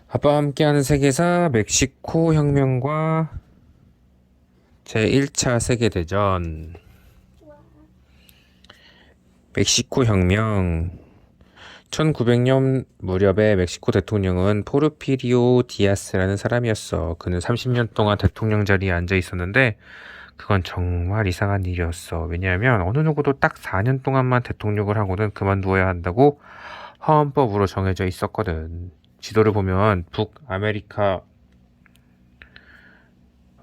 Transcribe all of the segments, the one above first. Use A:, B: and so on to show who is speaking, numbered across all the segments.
A: 아빠와 함께하는 세계사 멕시코 혁명과 제1차 세계대전. 멕시코 혁명. 1900년 무렵에 멕시코 대통령은 포르피리오 디아스라는 사람이었어. 그는 30년 동안 대통령 자리에 앉아 있었는데 그건 정말 이상한 일이었어. 왜냐하면 어느 누구도 딱 4년 동안만 대통령을 하고는 그만두어야 한다고 헌법으로 정해져 있었거든. 지도를 보면 북아메리카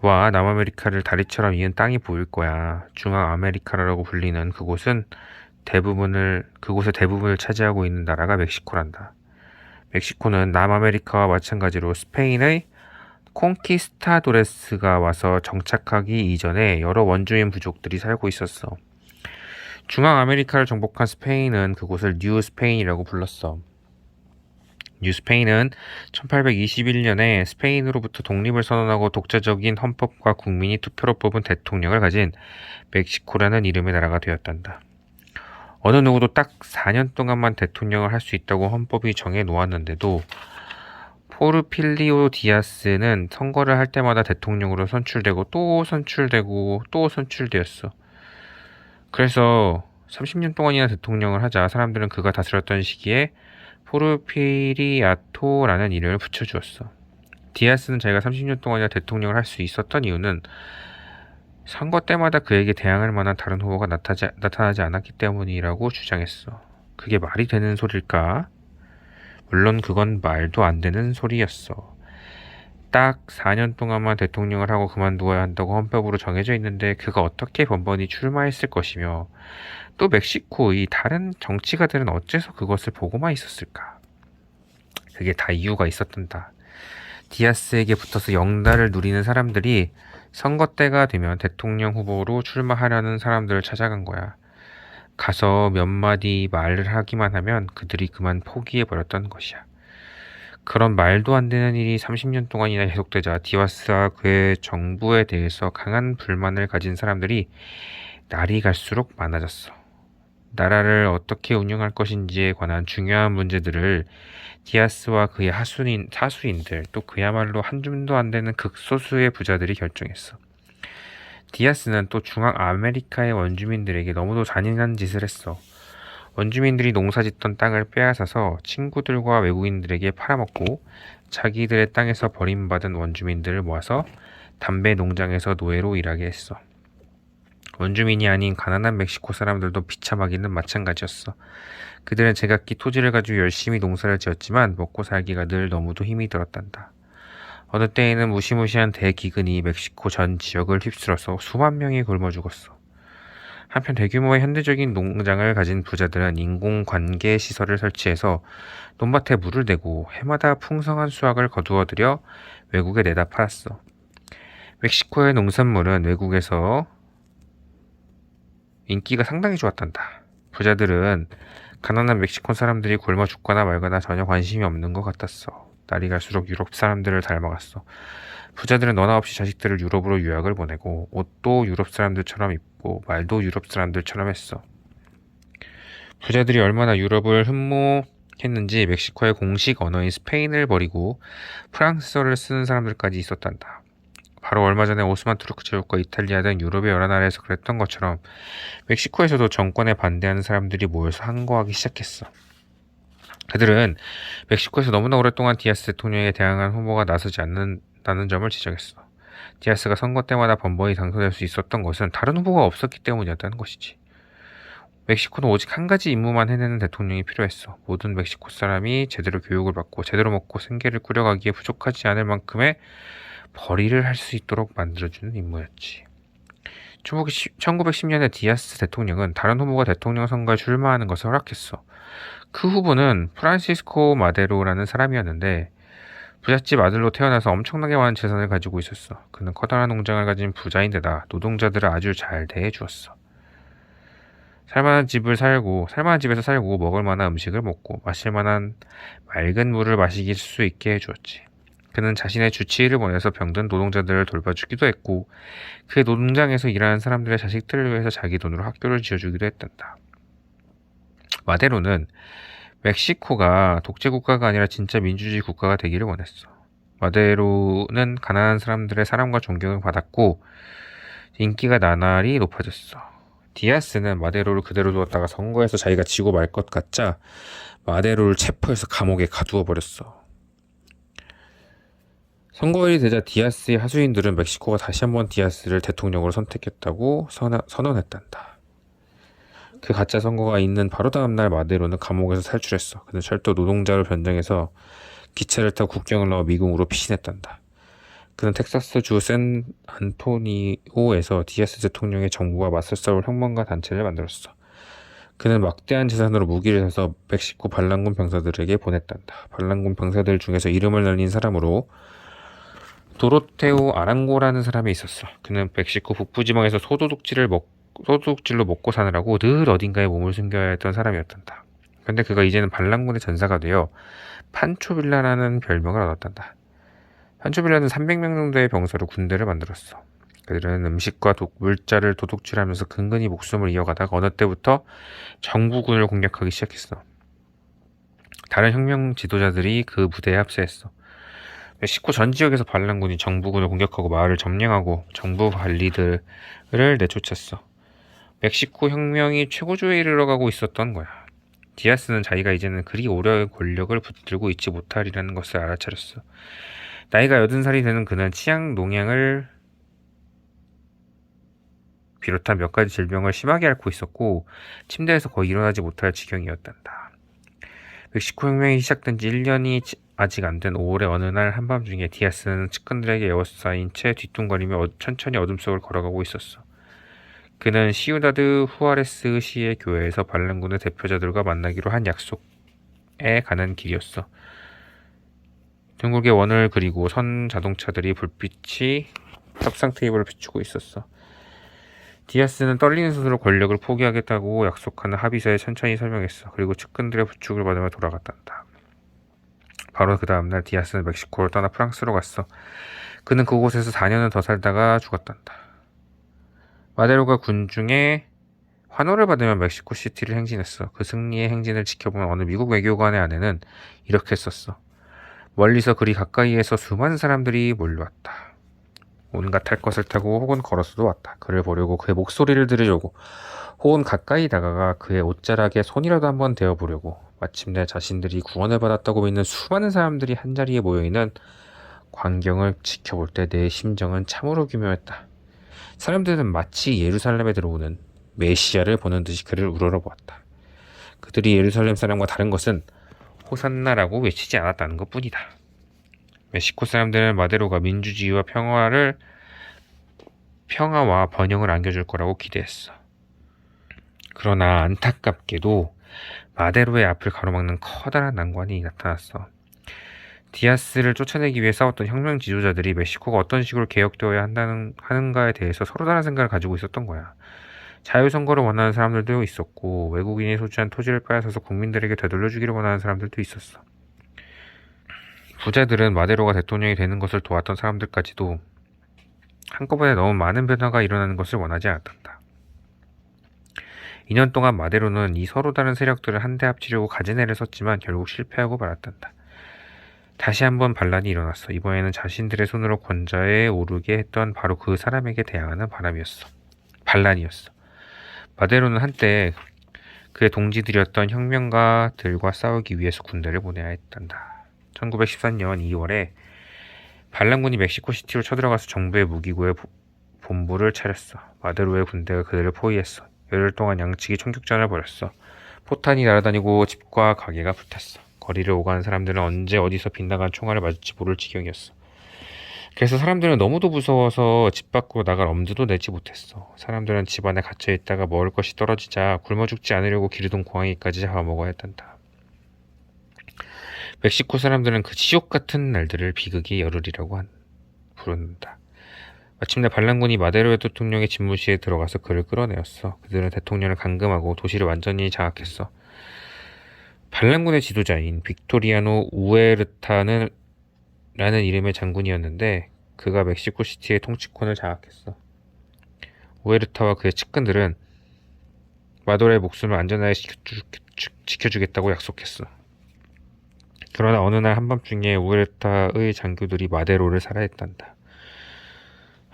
A: 와 남아메리카를 다리처럼 이은 땅이 보일 거야. 중앙아메리카라고 불리는 그곳의 대부분을 차지하고 있는 나라가 멕시코란다. 멕시코는 남아메리카와 마찬가지로 스페인의 콩키스타도레스가 와서 정착하기 이전에 여러 원주민 부족들이 살고 있었어. 중앙아메리카를 정복한 스페인은 그곳을 뉴 스페인이라고 불렀어. 뉴 스페인은 1821년에 스페인으로부터 독립을 선언하고 독자적인 헌법과 국민이 투표로 뽑은 대통령을 가진 멕시코라는 이름의 나라가 되었단다. 어느 누구도 딱 4년 동안만 대통령을 할 수 있다고 헌법이 정해 놓았는데도 포르필리오 디아스는 선거를 할 때마다 대통령으로 선출되고 또 선출되고 또 선출되었어. 그래서 30년 동안이나 대통령을 하자 사람들은 그가 다스렸던 시기에 포르피리아토라는 이름을 붙여주었어. 디아스는 자기가 30년 동안이나 대통령을 할 수 있었던 이유는 선거 때마다 그에게 대항할 만한 다른 후보가 나타나지 않았기 때문이라고 주장했어. 그게 말이 되는 소릴까? 물론 그건 말도 안 되는 소리였어. 딱 4년 동안만 대통령을 하고 그만두어야 한다고 헌법으로 정해져 있는데 그가 어떻게 번번이 출마했을 것이며 또 멕시코의 다른 정치가들은 어째서 그것을 보고만 있었을까? 그게 다 이유가 있었단다. 디아스에게 붙어서 영달을 누리는 사람들이 선거 때가 되면 대통령 후보로 출마하려는 사람들을 찾아간 거야. 가서 몇 마디 말을 하기만 하면 그들이 그만 포기해버렸던 것이야. 그런 말도 안 되는 일이 30년 동안이나 계속되자 디아스와 그의 정부에 대해서 강한 불만을 가진 사람들이 날이 갈수록 많아졌어. 나라를 어떻게 운영할 것인지에 관한 중요한 문제들을 디아스와 그의 사수인들, 또 그야말로 한 줌도 안 되는 극소수의 부자들이 결정했어. 디아스는 또 중앙아메리카의 원주민들에게 너무도 잔인한 짓을 했어. 원주민들이 농사짓던 땅을 빼앗아서 친구들과 외국인들에게 팔아먹고 자기들의 땅에서 버림받은 원주민들을 모아서 담배 농장에서 노예로 일하게 했어. 원주민이 아닌 가난한 멕시코 사람들도 비참하기는 마찬가지였어. 그들은 제각기 토지를 가지고 열심히 농사를 지었지만 먹고 살기가 늘 너무도 힘이 들었단다. 어느 때에는 무시무시한 대기근이 멕시코 전 지역을 휩쓸어서 수만 명이 굶어 죽었어. 한편 대규모의 현대적인 농장을 가진 부자들은 인공관계 시설을 설치해서 논밭에 물을 대고 해마다 풍성한 수확을 거두어들여 외국에 내다 팔았어. 멕시코의 농산물은 외국에서 인기가 상당히 좋았단다. 부자들은 가난한 멕시코 사람들이 굶어 죽거나 말거나 전혀 관심이 없는 것 같았어. 날이 갈수록 유럽 사람들을 닮아갔어. 부자들은 너나 없이 자식들을 유럽으로 유학을 보내고 옷도 유럽 사람들처럼 입고 말도 유럽 사람들처럼 했어. 부자들이 얼마나 유럽을 흠모했는지 멕시코의 공식 언어인 스페인을 버리고 프랑스어를 쓰는 사람들까지 있었단다. 바로 얼마 전에 오스만 투르크 제국과 이탈리아 등 유럽의 여러 나라에서 그랬던 것처럼 멕시코에서도 정권에 반대하는 사람들이 모여서 항거하기 시작했어. 그들은 멕시코에서 너무나 오랫동안 디아스 대통령에 대항한 후보가 나서지 않는다는 점을 지적했어. 디아스가 선거 때마다 번번이 당선될 수 있었던 것은 다른 후보가 없었기 때문이었다는 것이지. 멕시코는 오직 한 가지 임무만 해내는 대통령이 필요했어. 모든 멕시코 사람이 제대로 교육을 받고 제대로 먹고 생계를 꾸려가기에 부족하지 않을 만큼의 벌이를 할 수 있도록 만들어주는 임무였지. 1910년에 디아스 대통령은 다른 후보가 대통령 선거에 출마하는 것을 허락했어. 그 후보는 프란시스코 마데로라는 사람이었는데 부잣집 아들로 태어나서 엄청나게 많은 재산을 가지고 있었어. 그는 커다란 농장을 가진 부자인데다 노동자들을 아주 잘 대해주었어. 살만한 집에서 살고 먹을 만한 음식을 먹고 마실 만한 맑은 물을 마실 수 있게 해주었지. 그는 자신의 주치의를 보내서 병든 노동자들을 돌봐주기도 했고 그 농장에서 일하는 사람들의 자식들을 위해서 자기 돈으로 학교를 지어주기도 했단다. 마데로는 멕시코가 독재 국가가 아니라 진짜 민주주의 국가가 되기를 원했어. 마데로는 가난한 사람들의 사랑과 존경을 받았고 인기가 나날이 높아졌어. 디아스는 마데로를 그대로 두었다가 선거에서 자기가 지고 말 것 같자 마데로를 체포해서 감옥에 가두어 버렸어. 선거일이 되자 디아스의 하수인들은 멕시코가 다시 한번 디아스를 대통령으로 선택했다고 선언했단다. 그 가짜 선거가 있는 바로 다음 날 마데로는 감옥에서 탈출했어. 그는 철도 노동자로 변장해서 기차를 타고 국경을 넘어 미국으로 피신했단다. 그는 텍사스주 샌 안토니오에서 디아스 대통령의 정부와 맞서 싸울 혁명가 단체를 만들었어. 그는 막대한 재산으로 무기를 사서 멕시코 반란군 병사들에게 보냈단다. 반란군 병사들 중에서 이름을 날린 사람으로 도로테오 아랑고라는 사람이 있었어. 그는 멕시코 북부지방에서 소도둑질로 먹고 사느라고 늘 어딘가에 몸을 숨겨야 했던 사람이었단다. 근데 그가 이제는 반란군의 전사가 되어 판초빌라라는 별명을 얻었단다. 판초빌라는 300명 정도의 병사로 군대를 만들었어. 그들은 음식과 물자를 도둑질하면서 근근히 목숨을 이어가다가 어느 때부터 정부군을 공격하기 시작했어. 다른 혁명 지도자들이 그 부대에 합세했어. 멕시코 전 지역에서 반란군이 정부군을 공격하고 마을을 점령하고 정부 관리들을 내쫓았어. 멕시코 혁명이 최고조에 이르러가고 있었던 거야. 디아스는 자기가 이제는 그리 오래 권력을 붙들고 있지 못하리라는 것을 알아차렸어. 나이가 80살이 되는 그는 치약 농양을 비롯한 몇 가지 질병을 심하게 앓고 있었고 침대에서 거의 일어나지 못할 지경이었단다. 멕시코 혁명이 시작된 지 1년이 아직 안 된 5월의 어느 날 한밤중에 디아스는 측근들에게 에워싸인 채 뒤뚱거리며 천천히 어둠 속을 걸어가고 있었어. 그는 시우다드 후아레스 시의 교회에서 반란군의 대표자들과 만나기로 한 약속에 가는 길이었어. 둥글게 원을 그리고 선 자동차들이 불빛이 협상 테이블을 비추고 있었어. 디아스는 떨리는 손으로 권력을 포기하겠다고 약속하는 합의서에 천천히 설명했어. 그리고 측근들의 부축을 받으며 돌아갔단다. 바로 그 다음날 디아스는 멕시코를 떠나 프랑스로 갔어. 그는 그곳에서 4년을 더 살다가 죽었단다. 마데로가 군중에 환호를 받으며 멕시코 시티를 행진했어. 그 승리의 행진을 지켜본 어느 미국 외교관의 아내는 이렇게 썼어. 멀리서 그리 가까이에서 수많은 사람들이 몰려왔다. 온갖 탈 것을 타고 혹은 걸어서도 왔다. 그를 보려고 그의 목소리를 들으려고 혹은 가까이 다가가 그의 옷자락에 손이라도 한번 대어보려고 마침내 자신들이 구원을 받았다고 믿는 수많은 사람들이 한자리에 모여있는 광경을 지켜볼 때 내 심정은 참으로 교묘했다. 사람들은 마치 예루살렘에 들어오는 메시아를 보는 듯이 그를 우러러보았다. 그들이 예루살렘 사람과 다른 것은 호산나라고 외치지 않았다는 것뿐이다. 멕시코 사람들은 마데로가 민주주의와 평화와 번영을 안겨줄 거라고 기대했어. 그러나 안타깝게도 마데로의 앞을 가로막는 커다란 난관이 나타났어. 디아스를 쫓아내기 위해 싸웠던 혁명 지도자들이 멕시코가 어떤 식으로 개혁되어야 하는가에 대해서 서로 다른 생각을 가지고 있었던 거야. 자유선거를 원하는 사람들도 있었고 외국인이 소유한 토지를 빼앗아서 국민들에게 되돌려주기를 원하는 사람들도 있었어. 부자들은 마데로가 대통령이 되는 것을 도왔던 사람들까지도 한꺼번에 너무 많은 변화가 일어나는 것을 원하지 않았단다. 2년 동안 마데로는 이 서로 다른 세력들을 한데 합치려고 가지내를 썼지만 결국 실패하고 말았단다. 다시 한번 반란이 일어났어. 이번에는 자신들의 손으로 권좌에 오르게 했던 바로 그 사람에게 대항하는 반란이었어. 마데로는 한때 그의 동지들이었던 혁명가들과 싸우기 위해서 군대를 보내야 했단다. 1914년 2월에 반란군이 멕시코시티로 쳐들어가서 정부의 무기고에 본부를 차렸어. 마데로의 군대가 그들을 포위했어. 열흘 동안 양측이 총격전을 벌였어. 포탄이 날아다니고 집과 가게가 불탔어. 거리를 오가는 사람들은 언제 어디서 빗나간 총알을 맞을지 모를 지경이었어. 그래서 사람들은 너무도 무서워서 집 밖으로 나갈 엄두도 내지 못했어. 사람들은 집 안에 갇혀있다가 먹을 것이 떨어지자 굶어 죽지 않으려고 기르던 고양이까지 잡아먹어야 했단다. 멕시코 사람들은 그 지옥 같은 날들을 비극의 열흘이라고 부른다. 마침내 반란군이 마데로 대통령의 집무실에 들어가서 그를 끌어내었어. 그들은 대통령을 감금하고 도시를 완전히 장악했어. 반란군의 지도자인 빅토리아노 우에르타는 라는 이름의 장군이었는데 그가 멕시코시티의 통치권을 장악했어. 우에르타와 그의 측근들은 마도라의 목숨을 안전하게 지켜주겠다고 약속했어. 그러나 어느 날 한밤중에 우에르타의 장교들이 마데로를 살해했단다.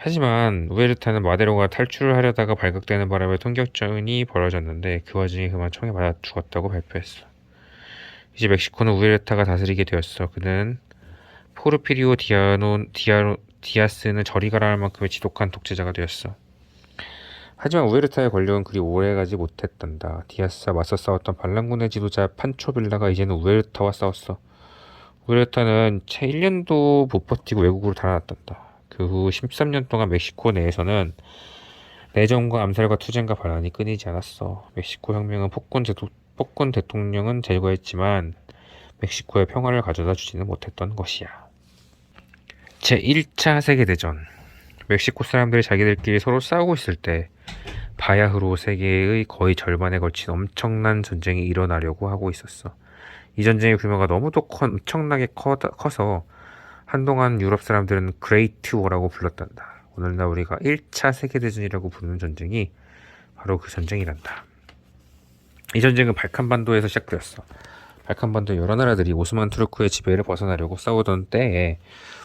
A: 하지만 우에르타는 마데로가 탈출을 하려다가 발각되는 바람에 총격전이 벌어졌는데 그 와중에 그만 총에 맞아 죽었다고 발표했어. 이제 멕시코는 우에르타가 다스리게 되었어. 그는 포르피리오 디아스는 저리 가라 할 만큼의 지독한 독재자가 되었어. 하지만 우에르타의 권력은 그리 오래가지 못했단다. 디아스와 맞서 싸웠던 반란군의 지도자 판초 빌라가 이제는 우에르타와 싸웠어. 우에르타는 채 1년도 못 버티고 외국으로 달아났단다. 그 후 13년 동안 멕시코 내에서는 내전과 암살과 투쟁과 반란이 끊이지 않았어. 멕시코 혁명은 폭군 대통령은 제거했지만 멕시코의 평화를 가져다 주지는 못했던 것이야. 제1차 세계대전. 멕시코 사람들이 자기들끼리 서로 싸우고 있을 때 바야흐로 세계의 거의 절반에 걸친 엄청난 전쟁이 일어나려고 하고 있었어. 이 전쟁의 규모가 너무도 엄청나게 커서 한동안 유럽 사람들은 그레이트 워라고 불렀단다. 오늘날 우리가 1차 세계대전이라고 부르는 전쟁이 바로 그 전쟁이란다. 이 전쟁은 발칸반도에서 시작되었어. 발칸반도 여러 나라들이 오스만 투르크의 지배를 벗어나려고 싸우던 때에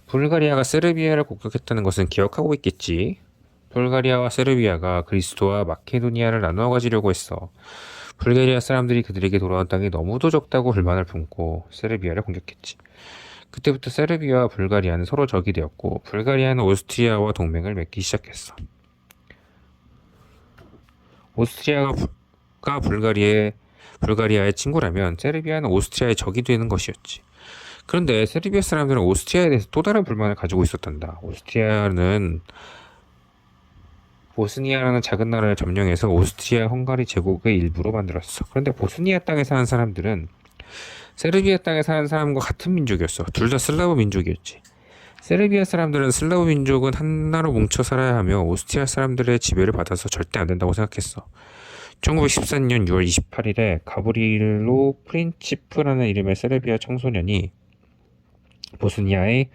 A: 불가리아가 세르비아를 공격했다는 것은 기억하고 있겠지. 불가리아와 세르비아가 그리스도와 마케도니아를 나누어 가지려고 했어. 불가리아 사람들이 그들에게 돌아온 땅이 너무도 적다고 불만을 품고 세르비아를 공격했지. 그때부터 세르비아와 불가리아는 서로 적이 되었고 불가리아는 오스트리아와 동맹을 맺기 시작했어. 오스트리아가 불가리아의 친구라면 세르비아는 오스트리아의 적이 되는 것이었지. 그런데 세르비아 사람들은 오스트리아에 대해서 또 다른 불만을 가지고 있었단다. 오스트리아는 보스니아라는 작은 나라를 점령해서 오스트리아 헝가리 제국의 일부로 만들었어. 그런데 보스니아 땅에 사는 사람들은 세르비아 땅에 사는 사람과 같은 민족이었어. 둘 다 슬라브 민족이었지. 세르비아 사람들은 슬라브 민족은 하나로 뭉쳐 살아야 하며 오스트리아 사람들의 지배를 받아서 절대 안 된다고 생각했어. 1914년 6월 28일에 가브리엘로 프린치프라는 이름의 세르비아 청소년이 보스니아의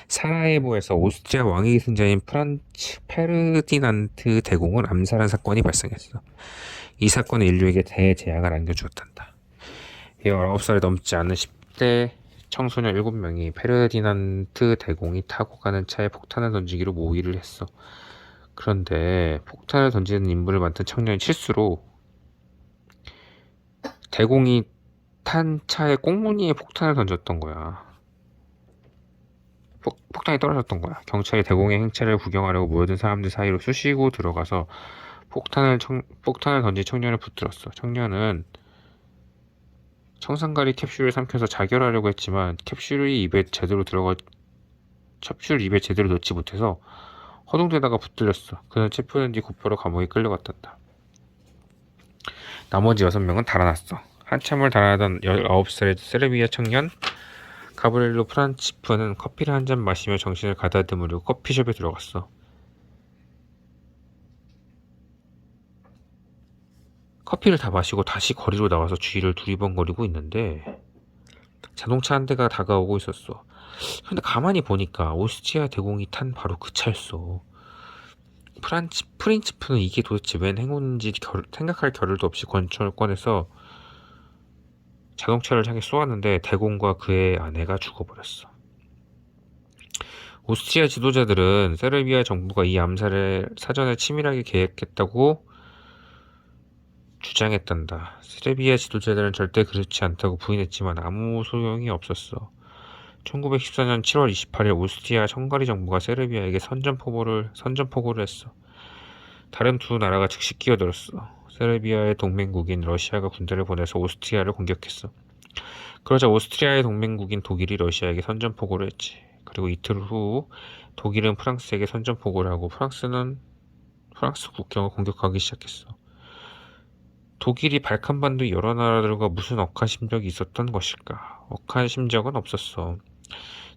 A: 사라예보에서 오스트리아 왕위 승자인 프란츠 페르디난트 대공을 암살한 사건이 발생했어. 이 사건은 인류에게 대재앙을 안겨주었단다. 19살이 넘지 않은 10대 청소년 7명이 페르디난트 대공이 타고 가는 차에 폭탄을 던지기로 모의를 했어. 그런데 폭탄을 던지는 임무를 맡은 청년이 실수로 대공이 탄 차의 꽁무니에 폭탄을 던졌던 거야. 폭탄이 떨어졌던 거야. 경찰이 대공의 행차를 구경하려고 모여든 사람들 사이로 쑤시고 들어가서 폭탄을 던진 청년을 붙들었어. 청년은 청산가리 캡슐을 삼켜서 자결하려고 했지만 캡슐을 입에 제대로 넣지 못해서 허둥대다가 붙들렸어. 그는 체포된 뒤 곧바로 감옥에 끌려갔단다. 나머지 6명은 달아났어. 한참을 달아나던 19살의 세르비아 청년 가브리엘로 프란치프는 커피를 한 잔 마시며 정신을 가다듬으려고 커피숍에 들어갔어. 커피를 다 마시고 다시 거리로 나와서 주위를 두리번거리고 있는데 자동차 한 대가 다가오고 있었어. 근데 가만히 보니까 오스트리아 대공이 탄 바로 그 차였어. 프린치프는 이게 도대체 웬 행운인지 생각할 겨를도 없이 권총을 꺼내서 자동차를 향해 쏘았는데 대공과 그의 아내가 죽어버렸어. 오스트리아 지도자들은 세르비아 정부가 이 암살을 사전에 치밀하게 계획했다고 주장했단다. 세르비아 지도자들은 절대 그렇지 않다고 부인했지만 아무 소용이 없었어. 1914년 7월 28일 오스트리아 헝가리 정부가 세르비아에게 선전포고를 했어. 다른 두 나라가 즉시 끼어들었어. 세르비아의 동맹국인 러시아가 군대를 보내서 오스트리아를 공격했어. 그러자 오스트리아의 동맹국인 독일이 러시아에게 선전포고를 했지. 그리고 이틀 후 독일은 프랑스에게 선전포고를 하고 프랑스는 프랑스 국경을 공격하기 시작했어. 독일이 발칸반도 여러 나라들과 무슨 억한 심적이 있었던 것일까? 억한 심적은 없었어.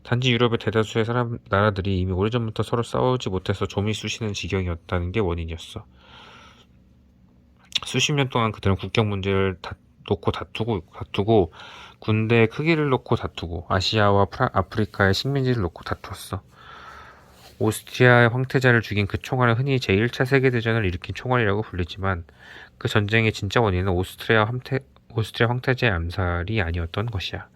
A: 단지 유럽의 대다수의 나라들이 이미 오래전부터 서로 싸우지 못해서 좀이 쑤시는 지경이었다는 게 원인이었어. 수십 년 동안 그들은 국경 문제를 놓고 다투고 군대의 크기를 놓고 다투고 아시아와 아프리카의 식민지를 놓고 다투었어. 오스트리아의 황태자를 죽인 그 총알은 흔히 제1차 세계대전을 일으킨 총알이라고 불리지만 그 전쟁의 진짜 원인은 오스트리아 황태자의 암살이 아니었던 것이야.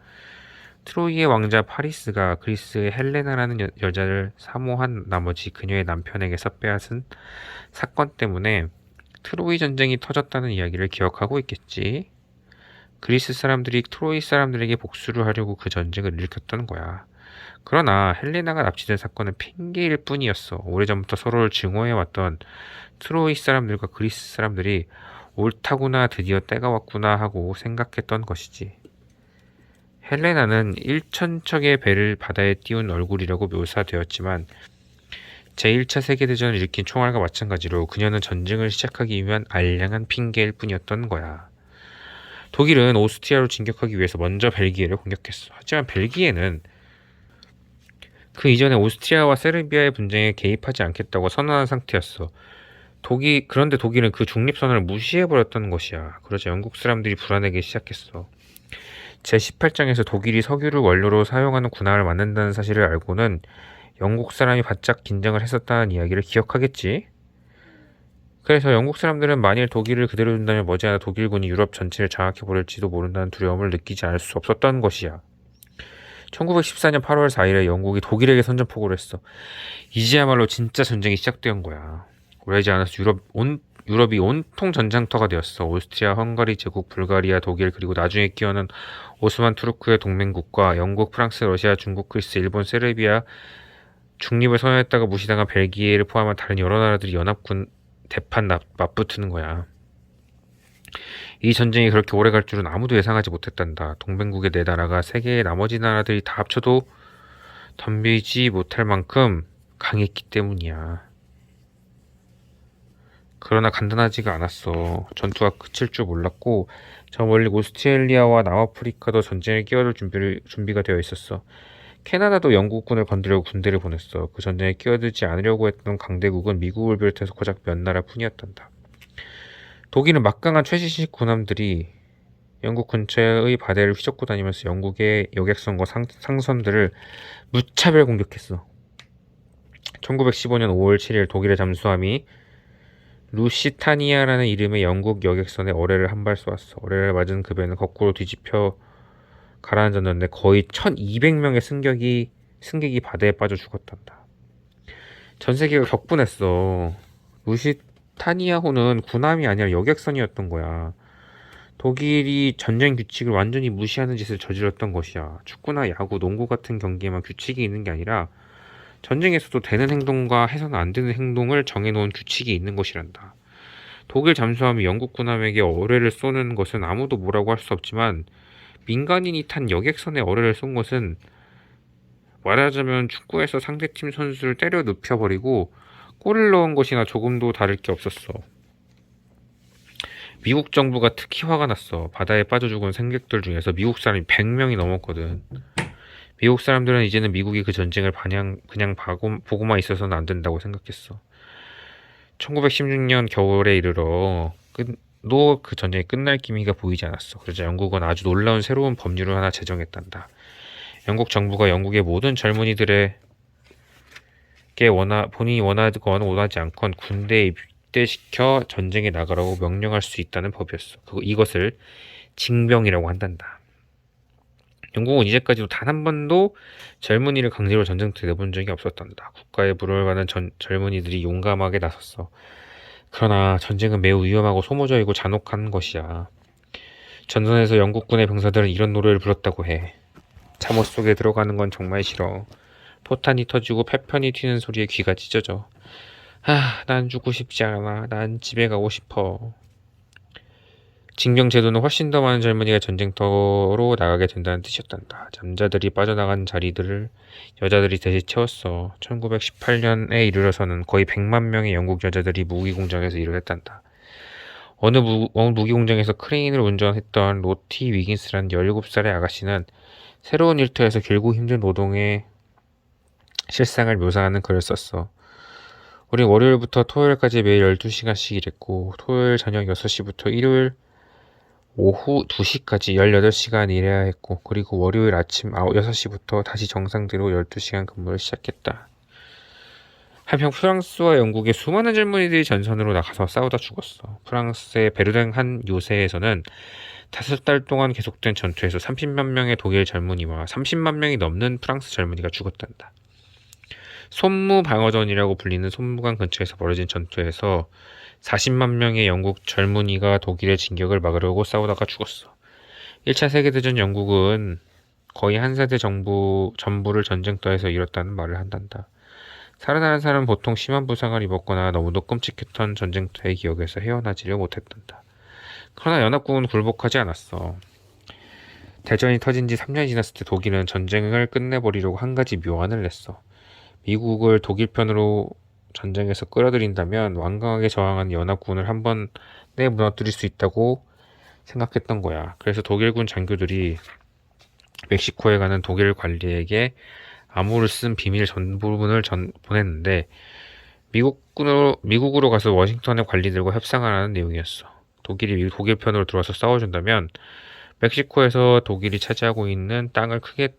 A: 트로이의 왕자 파리스가 그리스의 헬레나라는 여자를 사모한 나머지 그녀의 남편에게서 빼앗은 사건 때문에 트로이 전쟁이 터졌다는 이야기를 기억하고 있겠지. 그리스 사람들이 트로이 사람들에게 복수를 하려고 그 전쟁을 일으켰던 거야. 그러나 헬레나가 납치된 사건은 핑계일 뿐이었어. 오래전부터 서로를 증오해왔던 트로이 사람들과 그리스 사람들이 옳다구나, 드디어 때가 왔구나 하고 생각했던 것이지. 헬레나는 1천척의 배를 바다에 띄운 얼굴이라고 묘사되었지만 제1차 세계대전을 일으킨 총알과 마찬가지로 그녀는 전쟁을 시작하기 위한 알량한 핑계일 뿐이었던 거야. 독일은 오스트리아로 진격하기 위해서 먼저 벨기에를 공격했어. 하지만 벨기에는 그 이전에 오스트리아와 세르비아의 분쟁에 개입하지 않겠다고 선언한 상태였어. 그런데 독일은 그 중립선언을 무시해버렸던 것이야. 그러자 영국 사람들이 불안해하기 시작했어. 제18장에서 독일이 석유를 원료로 사용하는 군함을 만든다는 사실을 알고는 영국 사람이 바짝 긴장을 했었다는 이야기를 기억하겠지? 그래서 영국 사람들은 만일 독일을 그대로 둔다면 머지않아 독일군이 유럽 전체를 장악해버릴지도 모른다는 두려움을 느끼지 않을 수 없었던 것이야. 1914년 8월 4일에 영국이 독일에게 선전포고를 했어. 이제야말로 진짜 전쟁이 시작된 거야. 오래지 않아서 유럽이 온통 전장터가 되었어. 오스트리아, 헝가리 제국, 불가리아, 독일, 그리고 나중에 끼어는 오스만 투르크의 동맹국과 영국, 프랑스, 러시아, 중국, 그리스, 일본, 세르비아 중립을 선언했다가 무시당한 벨기에를 포함한 다른 여러 나라들이 연합군 대판 맞붙는 거야. 이 전쟁이 그렇게 오래 갈 줄은 아무도 예상하지 못했단다. 동맹국의 네 나라가 세계의 나머지 나라들이 다 합쳐도 덤비지 못할 만큼 강했기 때문이야. 그러나 간단하지가 않았어. 전투가 그칠 줄 몰랐고 저 멀리 오스트레일리아와 남아프리카도 전쟁에 끼어들 준비가 되어 있었어. 캐나다도 영국군을 건드려고 군대를 보냈어. 그 전쟁에 끼어들지 않으려고 했던 강대국은 미국을 비롯해서 고작 몇 나라 뿐이었단다. 독일은 막강한 최신식 군함들이 영국 근처의 바다를 휘젓고 다니면서 영국의 여객선과 상선들을 무차별 공격했어. 1915년 5월 7일 독일의 잠수함이 루시타니아라는 이름의 영국 여객선에 어뢰를 한 발 쏘았어. 어뢰를 맞은 그 배는 거꾸로 뒤집혀 가라앉았는데 거의 1200명의 승객이 바다에 빠져 죽었단다. 전 세계가 격분했어. 루시타니아호는 군함이 아니라 여객선이었던 거야. 독일이 전쟁 규칙을 완전히 무시하는 짓을 저질렀던 것이야. 축구나 야구, 농구 같은 경기에만 규칙이 있는 게 아니라 전쟁에서도 되는 행동과 해서는 안 되는 행동을 정해놓은 규칙이 있는 것이란다. 독일 잠수함이 영국 군함에게 어뢰를 쏘는 것은 아무도 뭐라고 할 수 없지만 민간인이 탄 여객선에 어뢰를 쏜 것은 말하자면 축구에서 상대팀 선수를 때려 눕혀버리고 골을 넣은 것이나 조금도 다를 게 없었어. 미국 정부가 특히 화가 났어. 바다에 빠져 죽은 승객들 중에서 미국 사람이 100명이 넘었거든. 미국 사람들은 이제는 미국이 그 전쟁을 그냥 보고만 있어서는 안 된다고 생각했어. 1916년 겨울에 이르러 그 전쟁이 끝날 기미가 보이지 않았어. 그러자 영국은 아주 놀라운 새로운 법률을 하나 제정했단다. 영국 정부가 영국의 모든 젊은이들에게 본인이 원하건 원하지 않건 군대에 입대시켜 전쟁에 나가라고 명령할 수 있다는 법이었어. 이것을 징병이라고 한단다. 영국은 이제까지도 단 한 번도 젊은이를 강제로 전쟁터에 내본 적이 없었단다. 국가에 부름을 받는 젊은이들이 용감하게 나섰어. 그러나 전쟁은 매우 위험하고 소모적이고 잔혹한 것이야. 전선에서 영국군의 병사들은 이런 노래를 불렀다고 해. 잠옷 속에 들어가는 건 정말 싫어. 포탄이 터지고 패편이 튀는 소리에 귀가 찢어져. 난 죽고 싶지 않아. 난 집에 가고 싶어. 징병 제도는 훨씬 더 많은 젊은이가 전쟁터로 나가게 된다는 뜻이었단다. 남자들이 빠져나간 자리들을 여자들이 대신 채웠어. 1918년에 이르러서는 거의 100만 명의 영국 여자들이 무기공장에서 일을 했단다. 어느 무기공장에서 크레인을 운전했던 로티 위긴스라는 17살의 아가씨는 새로운 일터에서 길고 힘든 노동의 실상을 묘사하는 글을 썼어. 우린 월요일부터 토요일까지 매일 12시간씩 일했고 토요일 저녁 6시부터 일요일 오후 2시까지 18시간 일해야 했고 그리고 월요일 아침 6시부터 다시 정상대로 12시간 근무를 시작했다. 한편 프랑스와 영국의 수많은 젊은이들이 전선으로 나가서 싸우다 죽었어. 프랑스의 베르등 한 요새에서는 5달 동안 계속된 전투에서 30만 명의 독일 젊은이와 30만 명이 넘는 프랑스 젊은이가 죽었단다. 손무방어전이라고 불리는 손무강 근처에서 벌어진 전투에서 40만 명의 영국 젊은이가 독일의 진격을 막으려고 싸우다가 죽었어. 1차 세계대전 영국은 거의 한 세대 전부를 전쟁터에서 잃었다는 말을 한단다. 살아나는 사람은 보통 심한 부상을 입었거나 너무도 끔찍했던 전쟁터의 기억에서 헤어나지를 못했단다. 그러나 연합국은 굴복하지 않았어. 대전이 터진 지 3년이 지났을 때 독일은 전쟁을 끝내버리려고 한 가지 묘안을 냈어. 미국을 독일 편으로 전쟁에서 끌어들인다면 완강하게 저항하는 연합군을 한 번에 무너뜨릴 수 있다고 생각했던 거야. 그래서 독일군 장교들이 멕시코에 가는 독일 관리에게 암호를 쓴 비밀 전부문을 보냈는데 미국으로 가서 워싱턴의 관리들과 협상하라는 내용이었어. 독일이 독일 편으로 들어와서 싸워준다면 멕시코에서 독일이 차지하고 있는 땅을 크게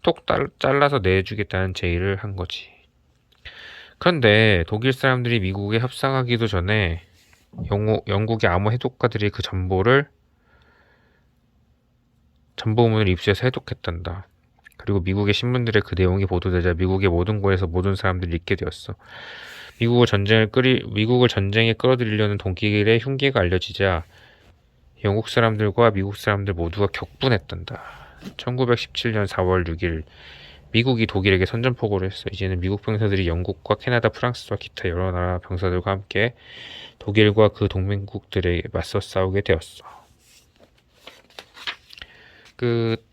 A: 톡 잘라서 내주겠다는 제의를 한 거지. 그런데 독일 사람들이 미국에 협상하기도 전에 영국의 암호 해독가들이 그 전보문을 입수해서 해독했단다. 그리고 미국의 신문들에 그 내용이 보도되자 미국의 모든 곳에서 모든 사람들이 읽게 되었어. 미국을 전쟁에 끌어들이려는 독일의 흉기가 알려지자 영국 사람들과 미국 사람들 모두가 격분했단다. 1917년 4월 6일 미국이 독일에게 선전포고를 했어. 이제는 미국 병사들이 영국과 캐나다, 프랑스와 기타 여러 나라 병사들과 함께 독일과 그 동맹국들에 맞서 싸우게 되었어. 끝.